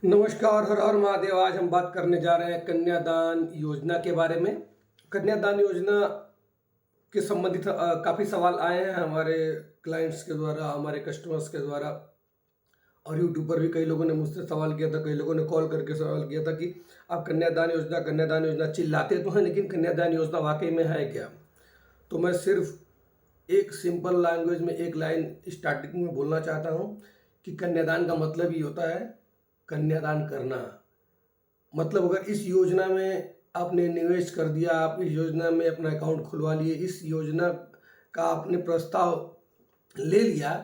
नमस्कार, हर हर महादेव। आज हम बात करने जा रहे हैं कन्यादान योजना के बारे में। कन्यादान योजना के संबंधित काफ़ी सवाल आए हैं हमारे क्लाइंट्स के द्वारा, हमारे कस्टमर्स के द्वारा, और यूट्यूब पर भी कई लोगों ने मुझसे सवाल किया था, कई लोगों ने कॉल करके सवाल किया था कि आप कन्यादान योजना चिल्लाते तो हैं, लेकिन कन्यादान योजना वाकई में है क्या? तो मैं सिर्फ एक सिंपल लैंग्वेज में एक लाइन स्टार्टिंग में बोलना चाहता हूँ कि कन्यादान का मतलब ही होता है कन्यादान करना। मतलब अगर इस योजना में आपने निवेश कर दिया, आप इस योजना में अपना अकाउंट खुलवा लिए, इस योजना का आपने प्रस्ताव ले लिया,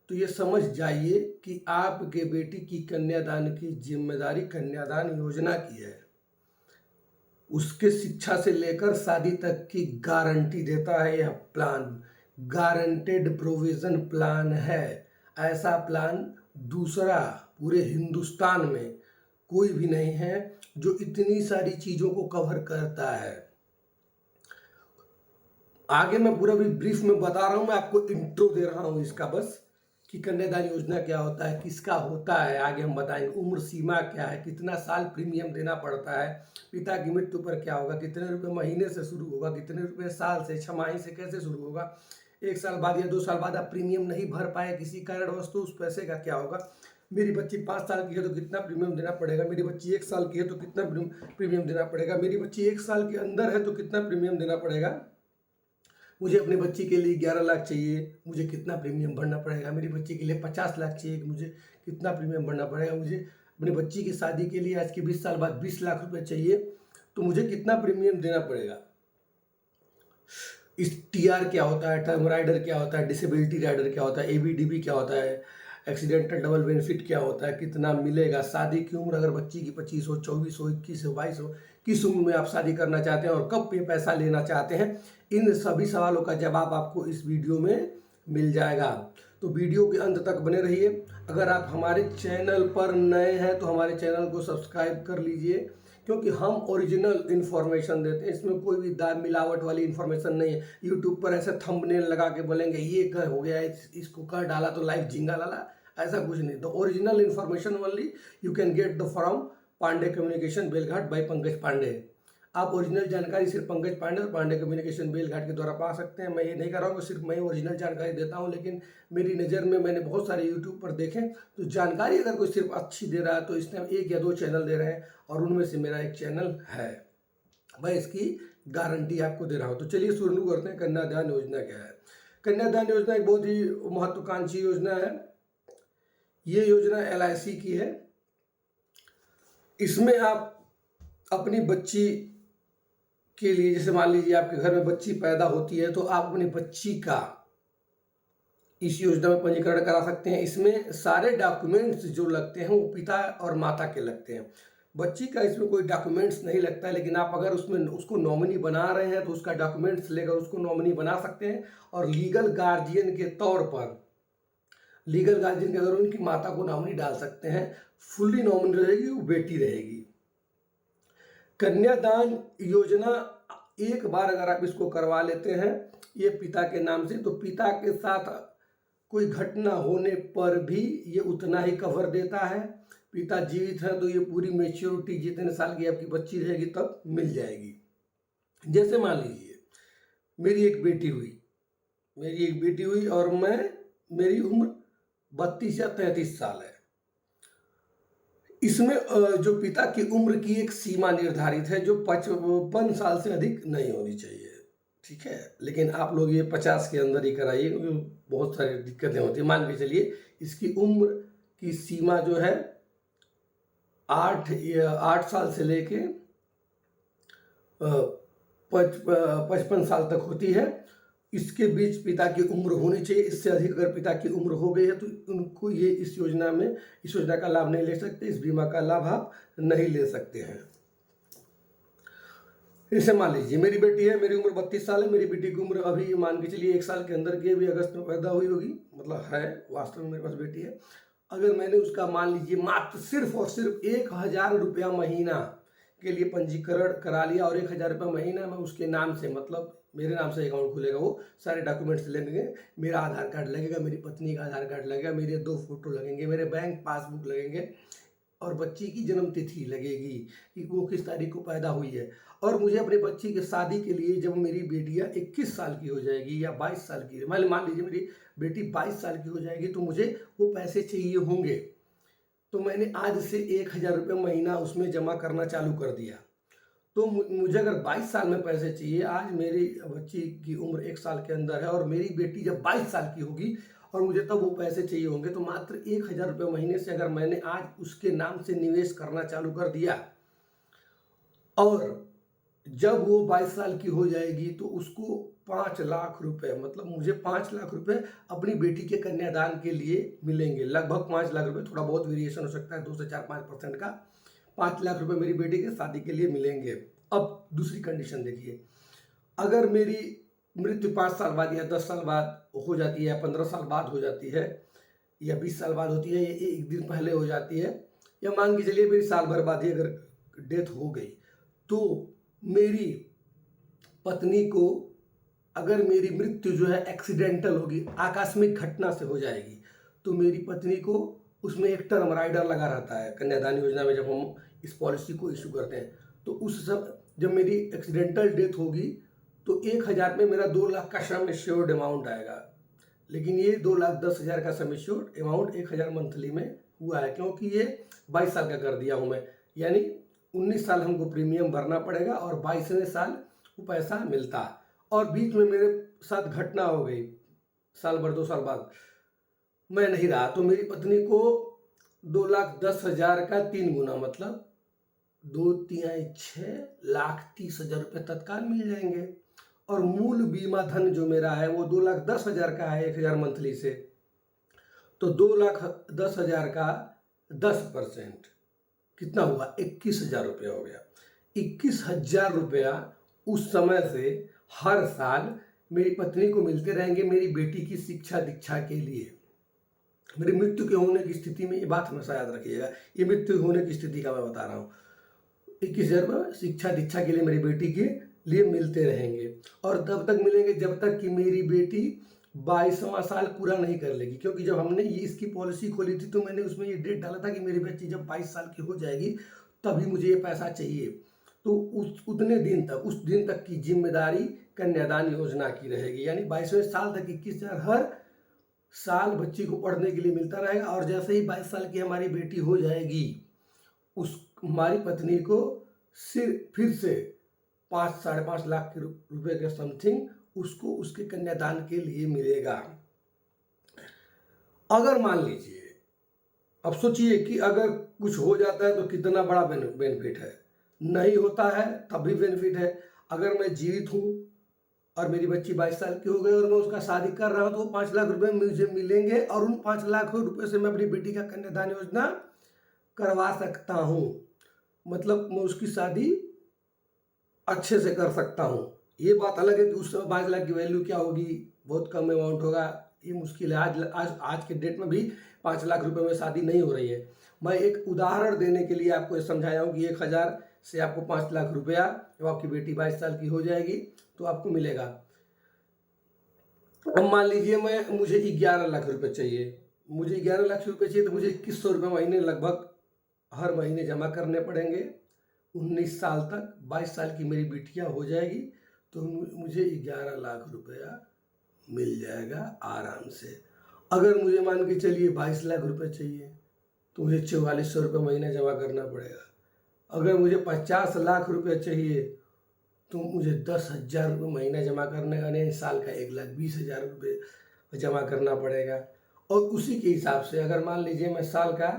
तो ये समझ जाइए कि आपके बेटी की कन्यादान की जिम्मेदारी कन्यादान योजना की है। उसके शिक्षा से लेकर शादी तक की गारंटी देता है यह प्लान। गारंटेड प्रोविजन प्लान है। ऐसा प्लान दूसरा पूरे हिंदुस्तान में कोई भी नहीं है जो इतनी सारी चीज़ों को कवर करता है। आगे मैं पूरा भी ब्रीफ में बता रहा हूँ, मैं आपको इंट्रो दे रहा हूँ इसका बस, कि कन्यादान योजना क्या होता है, किसका होता है, आगे हम बताएंगे। उम्र सीमा क्या है, कितना साल प्रीमियम देना पड़ता है, पिता की मृत्यु पर क्या होगा, कितने रुपए महीने से शुरू होगा, कितने रुपए साल से, छमाही से कैसे शुरू होगा, 1 साल बाद या 2 साल बाद आप प्रीमियम नहीं भर पाए किसी कारणवश तो उस पैसे का क्या होगा, मेरी बच्ची 5 साल की है तो कितना प्रीमियम देना पड़ेगा, मेरी बच्ची 1 साल की है तो कितना प्रीमियम देना पड़ेगा, मेरी बच्ची 1 साल के अंदर है तो कितना प्रीमियम देना पड़ेगा, मुझे अपनी बच्ची के लिए 11 लाख चाहिए, मुझे कितना प्रीमियम भरना पड़ेगा, मेरी बच्ची के लिए 50 लाख चाहिए, मुझे कितना प्रीमियम भरना पड़ेगा, मुझे अपनी बच्ची की शादी के लिए आज के 20 साल बाद 20 लाख रुपए चाहिए तो मुझे कितना प्रीमियम देना पड़ेगा। इस टीआर क्या होता है, टर्म राइडर क्या होता है, डिसेबिलिटी राइडर क्या होता है, एबीडीबी क्या होता है, एक्सीडेंटल डबल बेनिफिट क्या होता है, कितना मिलेगा, शादी की उम्र अगर बच्ची की 25 हो, 24 हो, 21 हो, 22 हो, किस उम्र में आप शादी करना चाहते हैं और कब ये पैसा लेना चाहते हैं, इन सभी सवालों का जवाब आपको इस वीडियो में मिल जाएगा। तो वीडियो के अंत तक बने रहिए। अगर आप हमारे चैनल पर नए हैं तो हमारे चैनल को सब्सक्राइब कर लीजिए, क्योंकि हम ओरिजिनल इन्फॉर्मेशन देते हैं, इसमें कोई भी दाल मिलावट वाली इन्फॉर्मेशन नहीं है। यूट्यूब पर ऐसे थंबनेल लगा के बोलेंगे ये कर हो गया, इसको कर डाला तो लाइव झिंगा लाला, ऐसा कुछ नहीं। The original information only you can get the from Pandey communication Belghat by Pankaj Pandey. आप ओरिजिनल जानकारी सिर्फ पंकज पांडे और पांडे कम्युनिकेशन बेलघाट के द्वारा पा सकते हैं। मैं ये नहीं कर रहा हूँ कि सिर्फ मैं ओरिजिनल जानकारी देता हूँ, लेकिन मेरी नज़र में मैंने बहुत सारे यूट्यूब पर देखे तो जानकारी अगर कोई सिर्फ अच्छी दे रहा है तो इसने 1 या 2 चैनल दे रहे हैं और उनमें से मेरा एक चैनल है। मैं इसकी गारंटी आपको दे रहा हूँ। तो चलिए शुरू करते हैं। कन्यादान योजना क्या है? कन्यादान योजना एक बहुत ही महत्वाकांक्षी योजना है। ये योजना एलआईसी की है। इसमें आप अपनी बच्ची के लिए, जैसे मान लीजिए आपके घर में बच्ची पैदा होती है तो आप अपनी बच्ची का इस योजना में पंजीकरण करा सकते हैं। इसमें सारे डॉक्यूमेंट्स जो लगते हैं वो पिता और माता के लगते हैं। बच्ची का इसमें कोई डॉक्यूमेंट्स नहीं लगता है, लेकिन आप अगर उसमें उसको नॉमिनी बना रहे हैं तो उसका डॉक्यूमेंट्स लेकर उसको नॉमिनी बना सकते हैं। और लीगल गार्जियन के तौर पर, लीगल गार्जियन के अगर उनकी माता को नॉमिनी डाल सकते हैं। फुल्ली नॉमिनी रहेगी, वो बेटी रहेगी। कन्यादान योजना एक बार अगर आप इसको करवा लेते हैं ये पिता के नाम से, तो पिता के साथ कोई घटना होने पर भी ये उतना ही कवर देता है। पिता जीवित है तो ये पूरी मेच्योरिटी जितने साल की आपकी बच्ची रहेगी तब मिल जाएगी। जैसे मान लीजिए मेरी एक बेटी हुई और मेरी उम्र 32 या 33 साल है। इसमें जो पिता की उम्र की एक सीमा निर्धारित है जो 55 साल से अधिक नहीं होनी चाहिए। ठीक है, लेकिन आप लोग ये 50 के अंदर ही कराइए, क्योंकि बहुत सारी दिक्कतें होती हैं। मान के चलिए इसकी उम्र की सीमा जो है 8 साल से लेके 55 साल तक होती है। इसके बीच पिता की उम्र होनी चाहिए। इससे अधिक अगर पिता की उम्र हो गई है तो उनको ये इस योजना का लाभ नहीं ले सकते, इस बीमा का लाभ आप नहीं ले सकते हैं। जैसे मान लीजिए मेरी बेटी है, मेरी उम्र 32 साल है, मेरी बेटी की उम्र अभी मान के चलिए 1 साल के अंदर की, अभी अगस्त में पैदा हुई होगी, मतलब है, वास्तव में मेरे पास बेटी है। अगर मैंने उसका मान लीजिए मात्र सिर्फ और सिर्फ 1000 रुपया महीना के लिए पंजीकरण करा लिया और 1000 रुपया महीना मैं उसके नाम से, मतलब मेरे नाम से अकाउंट खुलेगा, वो सारे डॉक्यूमेंट्स लगेंगे, मेरा आधार कार्ड लगेगा, मेरी पत्नी का आधार कार्ड लगेगा, मेरे 2 फोटो लगेंगे, मेरे बैंक पासबुक लगेंगे, और बच्ची की जन्म तिथि लगेगी कि वो किस तारीख को पैदा हुई है। और मुझे अपने बच्ची की शादी के लिए जब मेरी बेटियाँ 21 साल की हो जाएगी या 22 साल की, मान लीजिए मेरी बेटी 22 साल की हो जाएगी, तो मुझे वो पैसे चाहिए होंगे। तो मैंने आज से 1000 रुपये महीना उसमें जमा करना चालू कर दिया। तो मुझे अगर 22 साल में पैसे चाहिए, आज मेरी बच्ची की उम्र 1 साल के अंदर है और मेरी बेटी जब 22 साल की होगी और मुझे तब वो पैसे चाहिए होंगे, तो मात्र 1000 रुपये महीने से अगर मैंने आज उसके नाम से निवेश करना चालू कर दिया और जब वो 22 साल की हो जाएगी तो उसको 5 लाख रुपए, मतलब मुझे 5 लाख रुपए अपनी बेटी के कन्यादान के लिए मिलेंगे। लगभग 5 लाख रुपए, थोड़ा बहुत वेरिएशन हो सकता है 2 से 4-5% का। 5 लाख रुपए मेरी बेटी के शादी के लिए मिलेंगे। अब दूसरी कंडीशन देखिए, अगर मेरी मृत्यु 5 साल बाद या 10 साल बाद हो जाती है, 15 साल बाद हो जाती है या 20 साल बाद होती है या एक दिन पहले हो जाती है, या मान के चलिए मेरी साल भर बाद ही अगर डेथ हो गई, तो मेरी पत्नी को, अगर मेरी मृत्यु जो है एक्सीडेंटल होगी, आकस्मिक घटना से हो जाएगी, तो मेरी पत्नी को उसमें एक टर्म राइडर लगा रहता है कन्यादान योजना में। जब हम इस पॉलिसी को इशू करते हैं तो उस सब जब मेरी एक्सीडेंटल डेथ होगी तो 1000 में मेरा 2 लाख का सम एश्योर्ड अमाउंट आएगा। लेकिन ये 2,10,000 का सम एश्योर्ड अमाउंट 1000 मंथली में हुआ है, क्योंकि ये 22 साल का कर दिया हूँ मैं। यानी 19 साल हमको प्रीमियम भरना पड़ेगा और 22वें साल वो पैसा मिलता है। और बीच में मेरे साथ घटना हो गई, साल भर 2 साल बाद मैं नहीं रहा, तो मेरी पत्नी को 2,10,000 का 3 गुना, मतलब 2×3=6,30,000 रुपये तत्काल मिल जाएंगे। और मूल बीमा धन जो मेरा है वो 2,10,000 का है, 1000 मंथली से, तो 2,10,000 का 10% कितना हुआ, 21,000 रुपया हो गया। 21,000 रुपया उस समय से हर साल मेरी पत्नी को मिलते रहेंगे मेरी बेटी की शिक्षा दीक्षा के लिए। मेरी मृत्यु के होने की स्थिति में, ये बात हमेशा याद रखिएगा, ये मृत्यु होने की स्थिति का मैं बता रहा हूँ। 21,000 रुपये शिक्षा दीक्षा के लिए मेरी बेटी के लिए मिलते रहेंगे और तब तक मिलेंगे जब तक कि मेरी बेटी 22वां साल पूरा नहीं कर लेगी। क्योंकि जब हमने ये इसकी पॉलिसी खोली थी तो मैंने उसमें ये डेट डाला था कि मेरी बच्ची जब 22 साल की हो जाएगी तभी मुझे ये पैसा चाहिए। तो उस दिन तक की जिम्मेदारी कन्यादान योजना की रहेगी। यानी 22वें साल तक 21,000 हर साल बच्ची को पढ़ने के लिए मिलता रहेगा। और जैसे ही 22 साल की हमारी बेटी हो जाएगी, उस हमारी पत्नी को फिर से 5-5.5 लाख के रुपए के समथिंग उसको उसके कन्यादान के लिए मिलेगा। अगर मान लीजिए, अब सोचिए कि अगर कुछ हो जाता है तो कितना बड़ा बेनिफिट है, नहीं होता है तब भी बेनिफिट है। अगर मैं जीवित हूँ और मेरी बच्ची 22 साल की हो गई और मैं उसका शादी कर रहा हूँ तो 5 लाख रुपए मुझे मिलेंगे और उन 5 लाख रुपए से मैं अपनी बेटी का कन्यादान योजना करवा सकता हूँ। मतलब मैं उसकी शादी अच्छे से कर सकता हूँ। ये बात अलग है कि उस समय 5 लाख की वैल्यू क्या होगी, बहुत कम अमाउंट होगा, ये मुश्किल है। आज के डेट में भी 5 लाख रुपए में शादी नहीं हो रही है। मैं एक उदाहरण देने के लिए आपको ये समझाया हूँ कि 1000 से आपको 5 लाख रुपया जब आपकी बेटी 22 साल की हो जाएगी तो आपको मिलेगा। अब मान लीजिए मुझे 11 लाख रुपए चाहिए, मुझे 11 लाख रुपए चाहिए तो मुझे 2100 रुपये महीने लगभग हर महीने जमा करने पड़ेंगे 19 साल तक। 22 साल की मेरी बिटिया हो जाएगी तो मुझे 11 लाख रुपया मिल जाएगा आराम से। अगर मुझे मान के चलिए 22 लाख रुपए चाहिए तो मुझे 4400 रुपये महीना जमा करना पड़ेगा। अगर मुझे 50 लाख रुपये चाहिए तो मुझे 10,000 रुपये महीना जमा करने का, यानी साल का 1,20,000 रुपये जमा करना पड़ेगा। और उसी के हिसाब से अगर मान लीजिए मैं साल का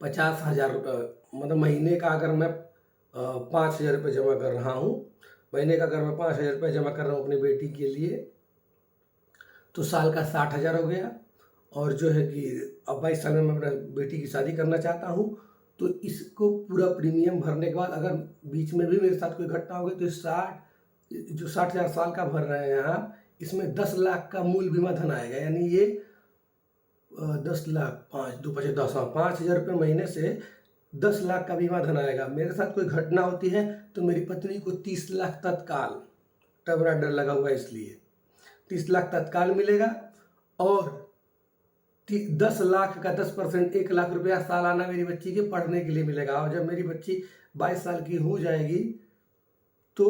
50,000 रुपये, मतलब महीने का अगर मैं 5,000 रुपये जमा कर रहा हूँ, महीने का अगर मैं 5,000 रुपये जमा कर रहा हूँ अपनी बेटी के लिए, तो साल का 60,000 हो गया। और जो है कि अब 22 साल में मैं अपना बेटी की शादी करना चाहता हूँ तो इसको पूरा प्रीमियम भरने के बाद अगर बीच में भी मेरे साथ कोई घटना हो गई तो 60,000 साल का भर रहे हैं यहाँ, इसमें 10 लाख का मूल बीमा धन आएगा। यानी ये 10 लाख 5,2,5,10 5,000 रुपये महीने से 10 लाख का बीमा धन आएगा। मेरे साथ कोई घटना होती है तो मेरी पत्नी को 30 लाख तत्काल, टर्म राइडर लगा हुआ है इसलिए 30 लाख तत्काल मिलेगा। और 10 लाख का 10%, 1 लाख रुपया सालाना मेरी बच्ची के पढ़ने के लिए मिलेगा। और जब मेरी बच्ची 22 साल की हो जाएगी तो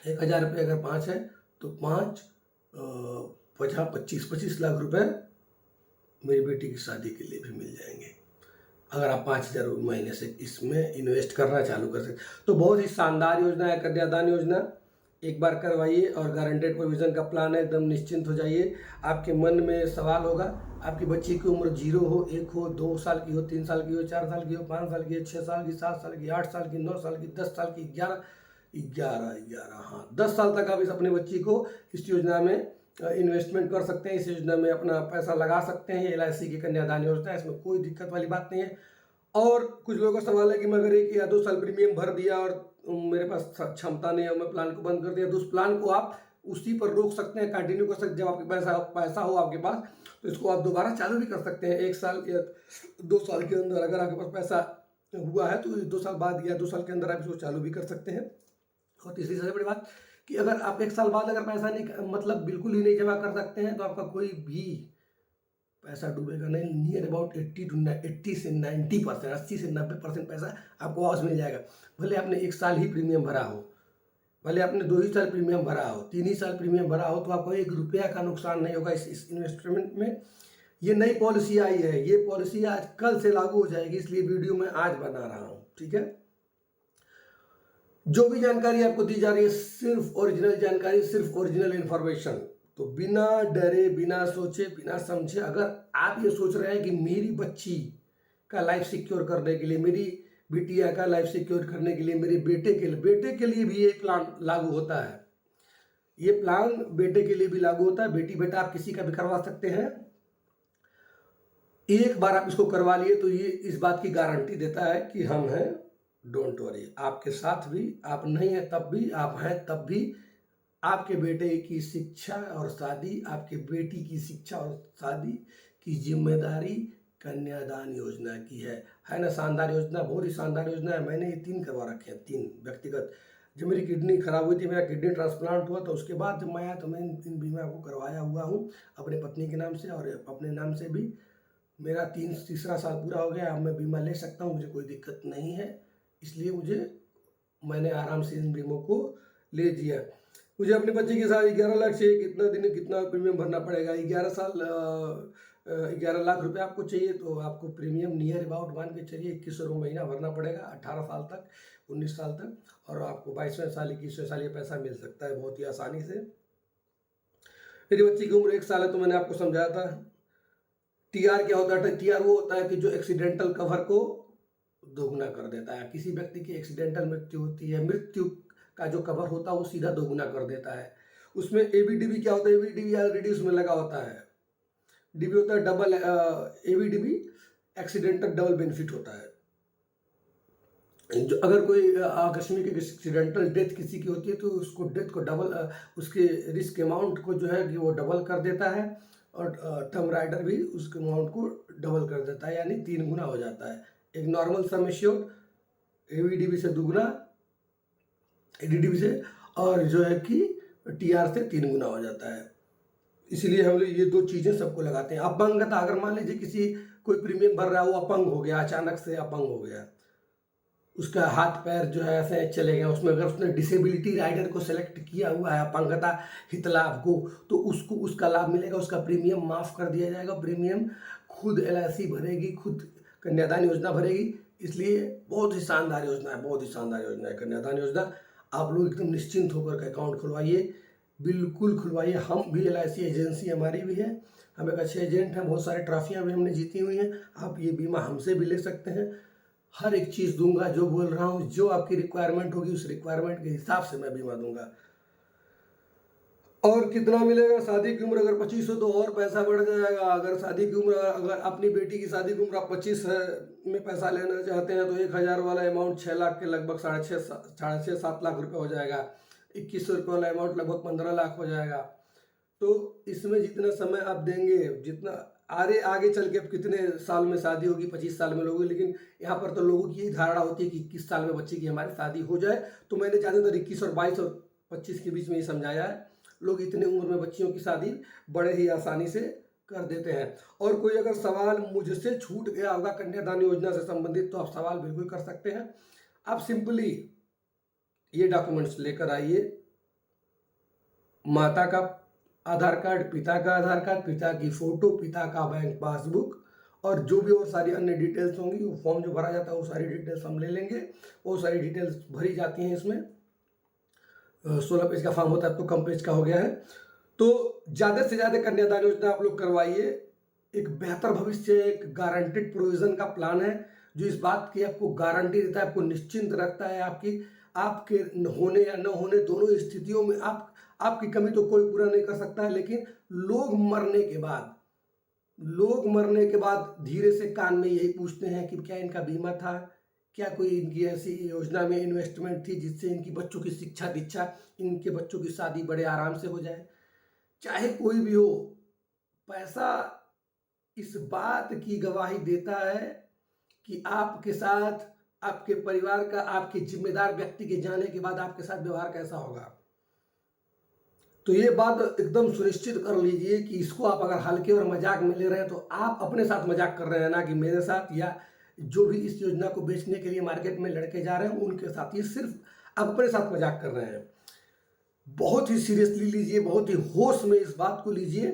1000 रुपये अगर 5 है तो 5 25 लाख रुपए मेरी बेटी की शादी के लिए भी मिल जाएंगे, अगर आप 5000 महीने से इसमें इन्वेस्ट करना चालू कर सकते। तो बहुत ही शानदार योजना है कन्यादान योजना, एक बार करवाइए और गारंटेड प्रोविज़न का प्लान है, एकदम निश्चिंत हो जाइए। आपके मन में सवाल होगा, आपकी बच्ची की उम्र 0 हो, 1 हो, 2 साल की हो, 3 साल की हो, 4 साल की हो, 5 साल की हो, 6 साल की, 7 साल की, 8 साल की, 9 साल की, 10 साल की, 11 हाँ 10 साल तक आप इस अपनी बच्ची को इस योजना में इन्वेस्टमेंट कर सकते हैं, इस योजना में अपना पैसा लगा सकते हैं। LIC की कन्यादान योजना है, इसमें कोई दिक्कत वाली बात नहीं है। और कुछ लोगों का सवाल है कि मैं अगर 1 या 2 साल प्रीमियम भर दिया और मेरे पास क्षमता नहीं है, मैं प्लान को बंद कर दिया, तो उस प्लान को आप उसी पर रोक सकते हैं, कंटिन्यू कर सकते हैं। जब आपके पैसा हो आपके पास तो इसको आप दोबारा चालू भी कर सकते हैं। 1 साल या 2 साल के अंदर अगर आपके पास पैसा हुआ है तो 2 साल बाद या 2 साल के अंदर आप इसको चालू भी कर सकते हैं। और तीसरी सबसे बड़ी बात कि अगर आप 1 साल बाद अगर पैसा नहीं मतलब बिल्कुल ही नहीं जमा कर सकते हैं तो आपका कोई भी पैसा डूबेगा नहीं। नियर अबाउट 80 से 90%, 80 से 90% पैसा आपको वापस मिल जाएगा। भले आपने 1 साल ही प्रीमियम भरा हो, भले आपने 2 ही साल प्रीमियम भरा हो, 3 ही साल प्रीमियम भरा हो, तो आपको 1 रुपया का नुकसान नहीं होगा इस इन्वेस्टमेंट में। ये नई पॉलिसी आई है, ये पॉलिसी आज कल से लागू हो जाएगी, इसलिए वीडियो मैं आज बना रहा हूँ। ठीक है, जो भी जानकारी आपको दी जा रही है सिर्फ ओरिजिनल जानकारी, सिर्फ ओरिजिनल इन्फॉर्मेशन। तो बिना डरे, बिना सोचे, बिना समझे, अगर आप ये सोच रहे हैं कि मेरी बच्ची का लाइफ सिक्योर करने के लिए, मेरी बिटिया का लाइफ सिक्योर करने के लिए, मेरे बेटे के लिए भी ये प्लान लागू होता है। ये प्लान बेटे के लिए भी लागू होता है, बेटी बेटा आप किसी का भी करवा सकते हैं। एक बार आप इसको करवा लिए तो ये इस बात की गारंटी देता है कि हम हैं, डोंट वरी, आपके साथ भी, आप नहीं हैं तब भी, आप हैं तब भी। आपके बेटे की शिक्षा और शादी, आपके बेटी की शिक्षा और शादी की जिम्मेदारी कन्यादान योजना की है ना। शानदार योजना, बहुत ही शानदार योजना है। मैंने ये 3 करवा रखे हैं, 3 व्यक्तिगत। जब मेरी किडनी खराब हुई थी, मेरा किडनी ट्रांसप्लांट हुआ, तो उसके बाद जब मैं आया तो मैं इन बीमा को करवाया हुआ हूँ अपने पत्नी के नाम से और अपने नाम से भी। मेरा तीसरा साल पूरा हो गया, अब मैं बीमा ले सकता हूँ, मुझे कोई दिक्कत नहीं है। इसलिए मैंने आराम से इन बीमों को ले दिया। मुझे अपने बच्चे के साथ 11 लाख चाहिए, कितना प्रीमियम भरना पड़ेगा? 11 लाख रुपए आपको चाहिए तो आपको प्रीमियम नियर अबाउट मान के चलिए 2100 रुपये महीना भरना पड़ेगा 18 साल तक, 19 साल तक। और आपको 22वें साल, 21वें साल ये पैसा मिल सकता है बहुत ही आसानी से। मेरी बच्ची की उम्र 1 साल है, तो मैंने आपको समझाया था। TR क्या होता है? TR वो होता है कि जो एक्सीडेंटल कवर को दोगुना कर देता है। किसी व्यक्ति की एक्सीडेंटल मृत्यु होती है, मृत्यु का जो कवर होता है वो सीधा दोगुना कर देता है। उसमें ABDB क्या होता है? ABDB ऑलरेडी उसमें लगा होता है। DB होता है double, ABDB accidental double benefit होता है। जो अगर कोई आकस्मिक एक्सीडेंटल डेथ किसी की होती है तो उसको डेथ को डबल, उसके रिस्क अमाउंट को जो है कि वो डबल कर देता है। और टर्म राइडर भी उसके अमाउंट को डबल कर देता है, यानी 3 गुना हो जाता है। एक नॉर्मल सम एश्योर्ड ABDB से दुगुना, ADDB से, और जो है कि TR से 3 गुना हो जाता है। इसलिए हम लोग ये 2 चीज़ें सबको लगाते हैं। अपंगता, अगर मान लीजिए किसी कोई प्रीमियम भर रहा है, वो अपंग हो गया, अचानक से अपंग हो गया, उसका हाथ पैर जो है ऐसे चले गए, उसमें अगर उसने डिसेबिलिटी राइडर को सेलेक्ट किया हुआ है, अपंगता हितलाभ को, तो उसको उसका लाभ मिलेगा, उसका प्रीमियम माफ़ कर दिया जाएगा। प्रीमियम खुद LIC भरेगी, खुद कन्यादान योजना भरेगी। इसलिए बहुत ही शानदार योजना है, बहुत ही शानदार योजना है कन्यादान योजना। आप लोग एकदम निश्चिंत होकर के अकाउंट खुलवाइए, बिल्कुल खुलवाइए। हम भी LIC एजेंसी हमारी भी है, हम एक अच्छे एजेंट हैं, बहुत सारे ट्रॉफियाँ भी हमने जीती हुई हैं। आप ये बीमा हमसे भी ले सकते हैं। हर एक चीज़ दूंगा, जो बोल रहा हूँ, जो आपकी रिक्वायरमेंट होगी उस रिक्वायरमेंट के हिसाब से मैं बीमा दूंगा। और कितना मिलेगा? शादी की उम्र अगर 25 हो तो और पैसा बढ़ जाएगा। अगर शादी की उम्र, अगर अपनी बेटी की शादी की उम्र आप 25 में पैसा लेना चाहते हैं तो 1000 वाला अमाउंट 6 लाख के लगभग 6.5-7 लाख रुपए हो जाएगा। 2100 रुपये वाला अमाउंट लगभग 15 लाख हो जाएगा। तो इसमें जितना समय आप देंगे, जितना आगे चल के कितने साल में शादी होगी, 25 साल में लोगे, लेकिन यहाँ पर तो लोगों की यही धारणा होती है कि 21 साल में बच्चे की हमारी शादी हो जाए। तो मैंने ज़्यादातर 21 और 22 और 25 के बीच में ही समझाया है। लोग इतने उम्र में बच्चियों की शादी बड़े ही आसानी से कर देते हैं। और कोई अगर सवाल मुझसे छूट गया होगा कन्यादान योजना से संबंधित तो आप सवाल बिल्कुल कर सकते हैं। आप सिंपली ये डॉक्यूमेंट्स लेकर आइए, माता का आधार कार्ड, पिता का आधार कार्ड, पिता की फोटो, पिता का बैंक पासबुक और जो भी और सारी अन्य डिटेल्स होंगी, वो फॉर्म जो भरा जाता है वो सारी डिटेल्स हम ले लेंगे। वो सारी डिटेल्स भरी जाती हैं इसमें। 16 पेज का फॉर्म होता है, अब तो कम पेज का हो गया है। तो ज़्यादा से ज़्यादा कन्यादान योजना आप लोग करवाइए। एक बेहतर भविष्य, एक गारंटेड प्रोविजन का प्लान है जो इस बात की आपको गारंटी देता है, आपको निश्चिंत रखता है। आपके होने या न होने दोनों स्थितियों में आपकी कमी तो कोई पूरा नहीं कर सकता है, लेकिन लोग मरने के बाद धीरे से कान में यही पूछते हैं कि क्या इनका बीमा था, क्या कोई इनकी ऐसी योजना में इन्वेस्टमेंट थी जिससे इनकी बच्चों की शिक्षा दीक्षा, इनके बच्चों की शादी बड़े आराम से हो जाए। चाहे कोई भी हो, पैसा इस बात की गवाही देता है कि आपके साथ, आपके परिवार का, आपके जिम्मेदार व्यक्ति के जाने के बाद आपके साथ व्यवहार कैसा होगा। तो ये बात एकदम सुनिश्चित कर लीजिए कि इसको आप अगर हल्के और मजाक में ले रहे हैं तो आप अपने साथ मजाक कर रहे हैं, ना कि मेरे साथ या जो भी इस योजना को बेचने के लिए मार्केट में लड़के जा रहे हैं उनके साथ। ये सिर्फ आप अपने साथ मजाक कर रहे हैं। बहुत ही सीरियसली लीजिए, बहुत ही होश में इस बात को लीजिए।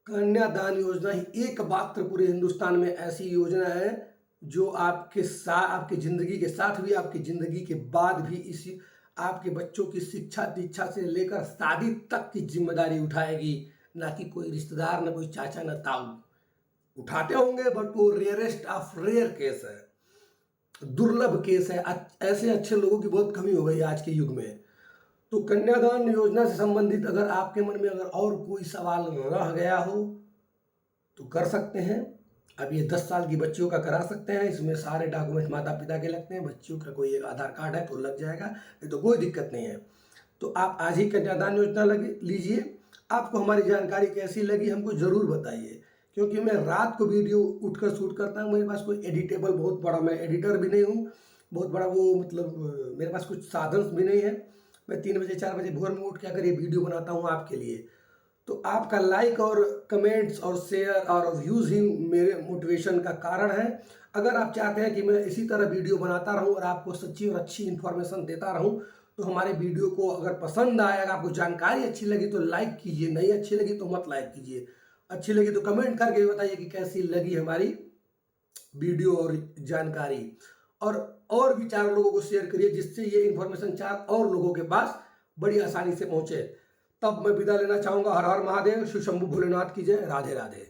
कन्यादान योजना ही एकमात्र पूरे हिंदुस्तान में ऐसी योजना है जो आपके साथ, आपकी जिंदगी के साथ भी, आपकी जिंदगी के बाद भी इसी आपके बच्चों की शिक्षा दीक्षा से लेकर शादी तक की जिम्मेदारी उठाएगी। ना कि कोई रिश्तेदार, ना कोई चाचा, ना ताऊ। उठाते होंगे बट वो रेयरेस्ट ऑफ रेयर केस है, दुर्लभ केस है। ऐसे अच्छे लोगों की बहुत कमी हो गई आज के युग में। तो कन्यादान योजना से संबंधित अगर आपके मन में अगर और कोई सवाल रह गया हो तो कर सकते हैं। अब ये 10 साल की बच्चियों का करा सकते हैं, इसमें सारे डॉक्यूमेंट माता पिता के लगते हैं। बच्चियों का कोई एक आधार कार्ड है तो लग जाएगा, नहीं तो कोई दिक्कत नहीं है। तो आप आज ही कन्यादान योजना लीजिए। आपको हमारी जानकारी कैसी लगी हमको ज़रूर बताइए, क्योंकि मैं रात को वीडियो उठकर शूट करता हूँ। मेरे पास कोई एडिटेबल बहुत बड़ा, मैं एडिटर भी नहीं हूँ बहुत बड़ा, वो मतलब मेरे पास कुछ साधन भी नहीं है। मैं 3 बजे 4 बजे भोर में उठ के अगर ये वीडियो बनाता हूँ आपके लिए, तो आपका लाइक और कमेंट्स और शेयर और व्यूज़ ही मेरे मोटिवेशन का कारण है। अगर आप चाहते हैं कि मैं इसी तरह वीडियो बनाता रहूं और आपको सच्ची और अच्छी इन्फॉर्मेशन देता रहूं, तो हमारे वीडियो को अगर पसंद आएगा, आपको जानकारी अच्छी लगी तो लाइक कीजिए, नहीं अच्छी लगी तो मत लाइक कीजिए। अच्छी लगी तो कमेंट करके बताइए कि कैसी लगी हमारी वीडियो और जानकारी। और भी 4 लोगों को शेयर करिए जिससे ये इन्फॉर्मेशन 4 और लोगों के पास बड़ी आसानी से पहुंचे। तब मैं विदा लेना चाहूंगा। हर हर महादेव, शिव शंभु भोलेनाथ की जय। राधे राधे।